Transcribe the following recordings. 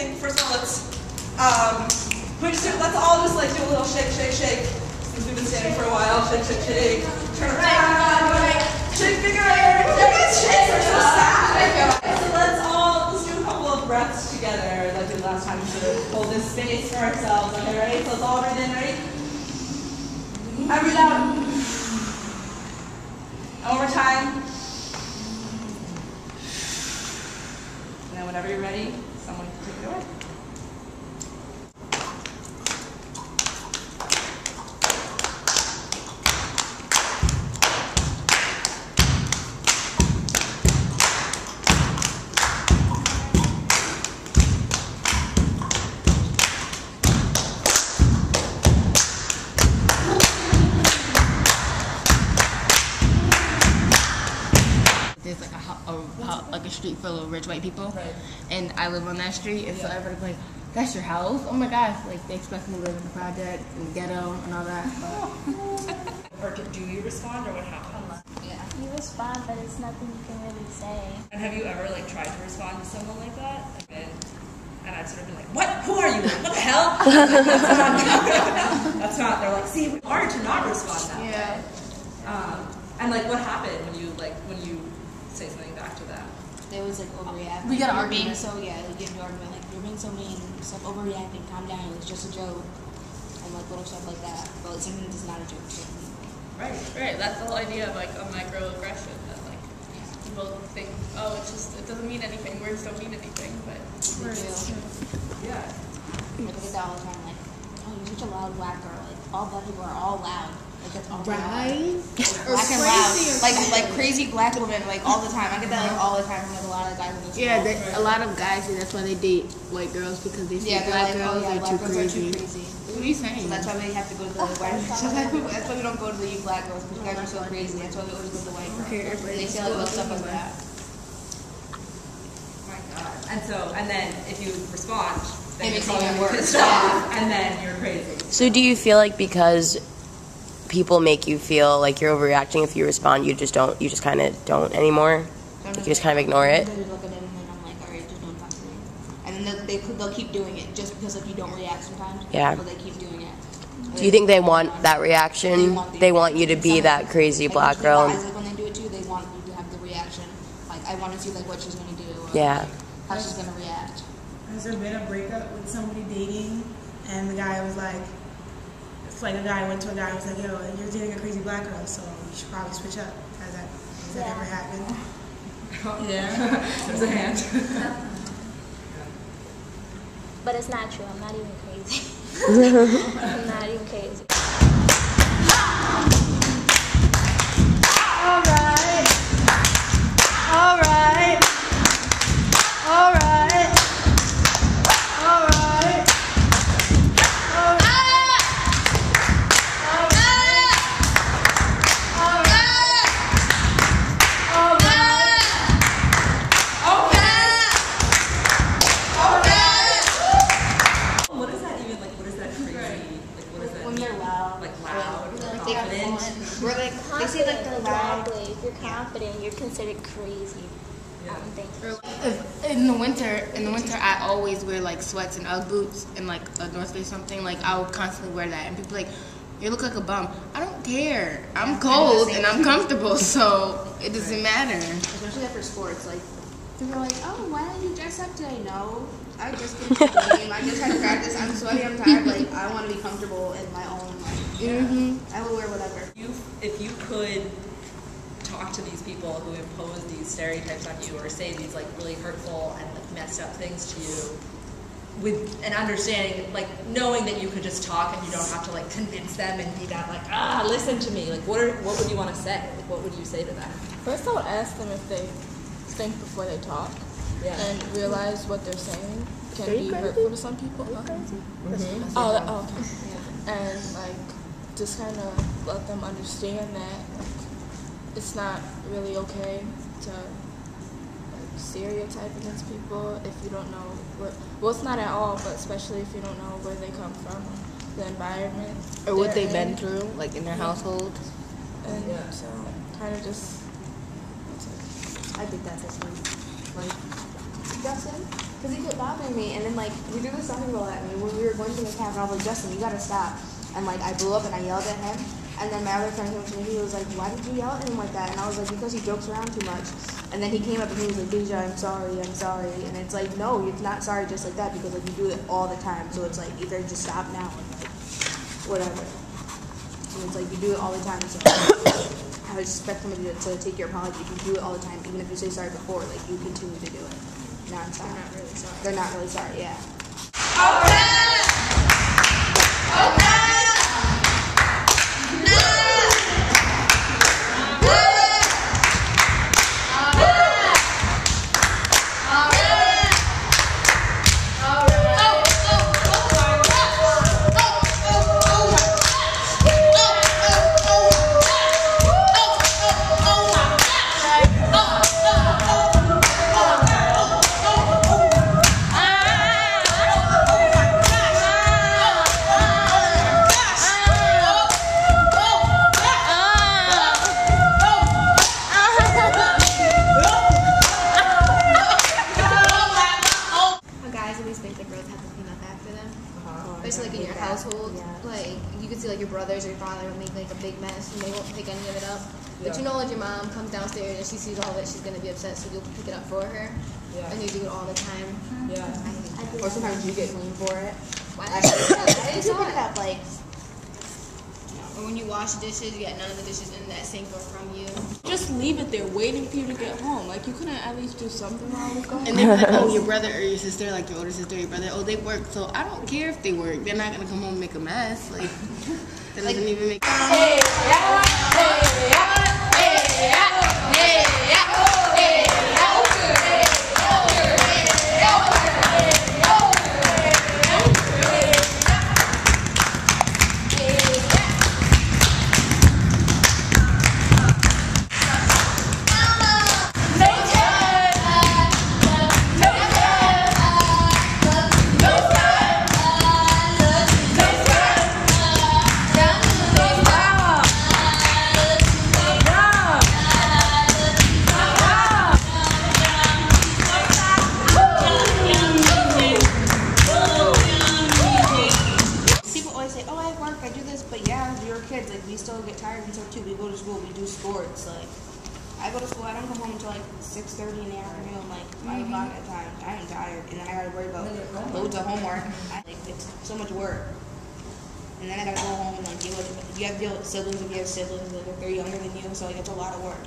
think first of all let's all just like do a little shake, shake, shake. Since we've been standing for a while, shake, shake, shake. Turn around, shake figure eight. You guys shakes are so sad. So let's do a couple of breaths together like we did last time to hold this space for ourselves. Okay, ready? So let's all breathe in, ready? And breathe out. And one more time. And then whenever you're ready, someone can take it away. There's like a street full of rich white people, right. And I live on that street, and so everybody's like, "That's your house? Oh my gosh!" Like they expect me to live in the project, in the ghetto, and all that. Or do you respond, or what happens? Yeah, you respond, but it's nothing you can really say. And have you ever like tried to respond to someone like that? And I've sort of been like, "What? Who are you? What the hell?" That's not. They're like, "See, it's hard to not respond that way." And like, what happened when you say something back to that? They was like overreacting. We got an Being argument. so we get into an argument like you're being so mean, stop overreacting, calm down. It was just a joke, and like little stuff like that. But like, something that's not a joke. So. Right. That's the whole idea of like a microaggression. That like people think, oh, it doesn't mean anything. Words don't mean anything, but words. Yeah. I get that all the time. Like, oh, you're such a loud black girl. Like all black people are all loud. Like that's all Right. Black and loud. Like crazy black women, like all the time. I get that like all the time from like a lot of guys in this Yeah, world. a lot of guys say that's why they date white girls because they say black girls are too crazy. What are you saying? So that's why we have to go to the white girls. That's why we don't go to the black girls because you guys are so crazy. That's why we always go to the white girls. Okay, they say like stuff like that. Oh my God. And then if you respond, then It makes you call it them worse. pissed off, and then you're crazy. So do you feel like because people make you feel like you're overreacting, if you respond, you just kind of don't anymore? Like you just kind of ignore it? I just look at them and then I'm like, alright, just don't talk to me. And then they'll keep doing it just because like you don't react sometimes. Yeah. So they keep doing it. Do you think they want that reaction? They want you to be that crazy black girl? Guys, like when they do it too, they want you to have the reaction. Like I want to see like what she's gonna do. Or, Yeah. like, how she's gonna react. Has there been a breakup with somebody dating and the guy was like, it's like a guy went to a guy and was like, yo, you're dating a crazy black girl, so you should probably switch up. Has that ever happened? Yeah. There's a hand. But it's not true. I'm not even crazy. I'm not even crazy. All right. All right. All right. All right. All right. All right. All right. All right. What is that even like? What is that crazy? Like, what is that? When you're loud. Like loud. Like Confident. we're like they say like they're loud. Exactly. If you're confident, you're considered crazy. I don't think. In the winter, I always wear like sweats and UGG boots and like a North Face something. Like I would constantly wear that, and people are like, you look like a bum. I don't care. I'm cold and I'm comfortable, so it doesn't matter. Especially after sports, like people are like, oh, why don't you dress up today? No, I just finished the game. I just had practice. I'm sweaty. I'm tired. Like I want to be comfortable in my own life. I will wear whatever. If you could talk to these people who impose these stereotypes on you or say these like really hurtful and like messed up things to you with an understanding, like knowing that you could just talk and you don't have to like convince them and be that like, listen to me, like what would you want to say? Like, what would you say to them? first I would ask them if they think before they talk, and realize what they're saying can be hurtful to some people. Oh, okay. And like just kind of let them understand that like, it's not really okay to like, stereotype against people if you don't know well, it's not at all, but especially if you don't know where they come from, the environment, Or what they've been through, like in their household. and so kind of just. I think that's a thing. Like, Justin? because he kept bothering me, and then like he threw the soccer ball at me when we were going to the camp, and I was like, Justin, you gotta stop. And like I blew up and I yelled at him, and then my other friend came to me, he was like, why did you yell at him like that? And I was like, because he jokes around too much. And then he came up and he was like, Deja, I'm sorry. And it's like, no, you're not sorry just like that, because like you do it all the time. So it's like either just stop now or like whatever. And it's like you do it all the time, so I would expect somebody to take your apology. If you do it all the time, even if you say sorry before, like you continue to do it. Non-stop. They're not really sorry. They're not really sorry, yeah. Especially like in your household, like you could see like your brothers or your father will make like a big mess and they won't pick any of it up. But you know, like your mom comes downstairs and she sees all of it, she's gonna be upset, so you'll pick it up for her. And you do it all the time. Or sometimes you get blamed for it. I didn't pick it up like. Or when you wash dishes, you got none of the dishes in that sink or from you. Just leave it there, waiting for you to get home. Like, you couldn't at least do something while we go. And they're like, oh, your brother or your sister, like your older sister or your brother, oh, they work. So I don't care if they work. They're not going to come home and make a mess. Like, that doesn't even make sense. Hey, yeah, hey, yeah, hey, yeah, hey, yeah, hey, yeah. Sports, like I go to school, I don't come home until like 6:30 in the afternoon, like 5 o'clock at times. I am tired, and then I gotta worry about loads of homework. It's so much work, and then I gotta go home and like deal with. You have to deal with siblings if you have siblings, like if they're younger than you, so like it's a lot of work.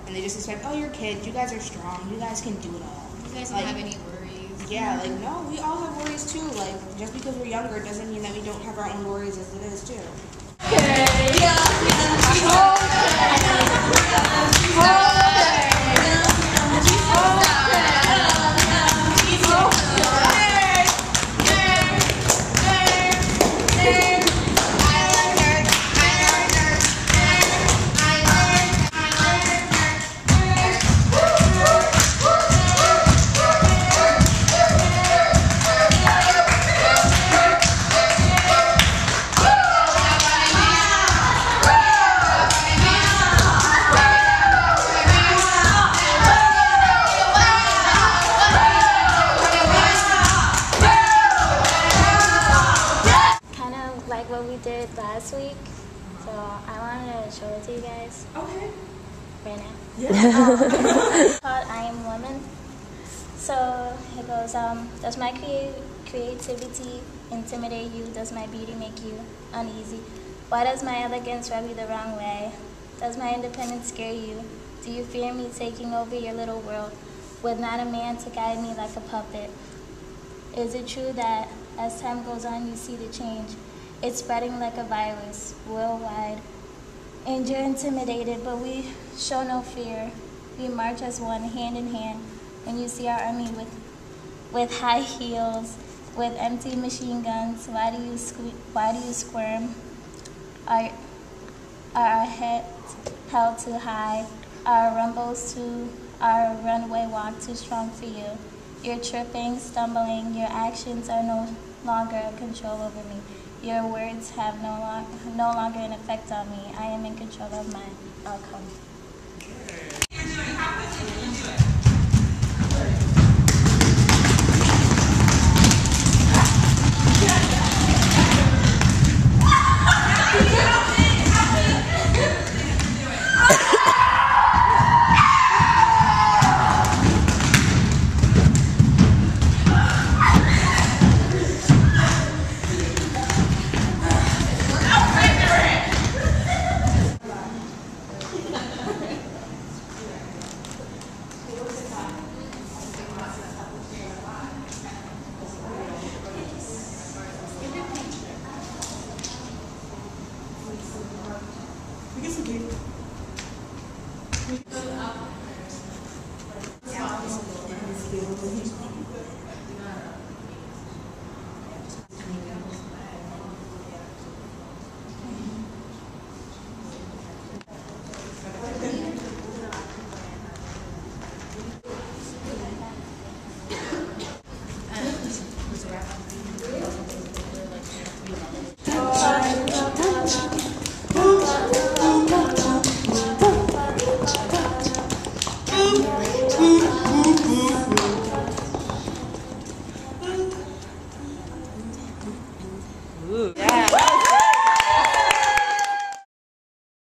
And they just expect, oh, you're kids, you guys are strong, you guys can do it all. You guys don't have any worries. Yeah, like no, we all have worries too. Like just because we're younger doesn't mean that we don't have our own worries as it is too. Last week, so I wanted to show it to you guys. Okay. Right now. Yeah. It's called I Am Woman. So it goes, does my creativity intimidate you? Does my beauty make you uneasy? Why does my elegance rub you the wrong way? Does my independence scare you? Do you fear me taking over your little world with not a man to guide me like a puppet? Is it true that as time goes on you see the change? It's spreading like a virus worldwide. And you're intimidated, but we show no fear. We march as one, hand in hand. When you see our army with high heels, with empty machine guns, why do you squirm? Are our heads held too high? Are our rumbles our runway walk too strong for you? You're tripping, stumbling. Your actions are no longer a control over me. Your words have no longer an effect on me. I am in control of my outcome. You're doing, how quickly can you do it? he's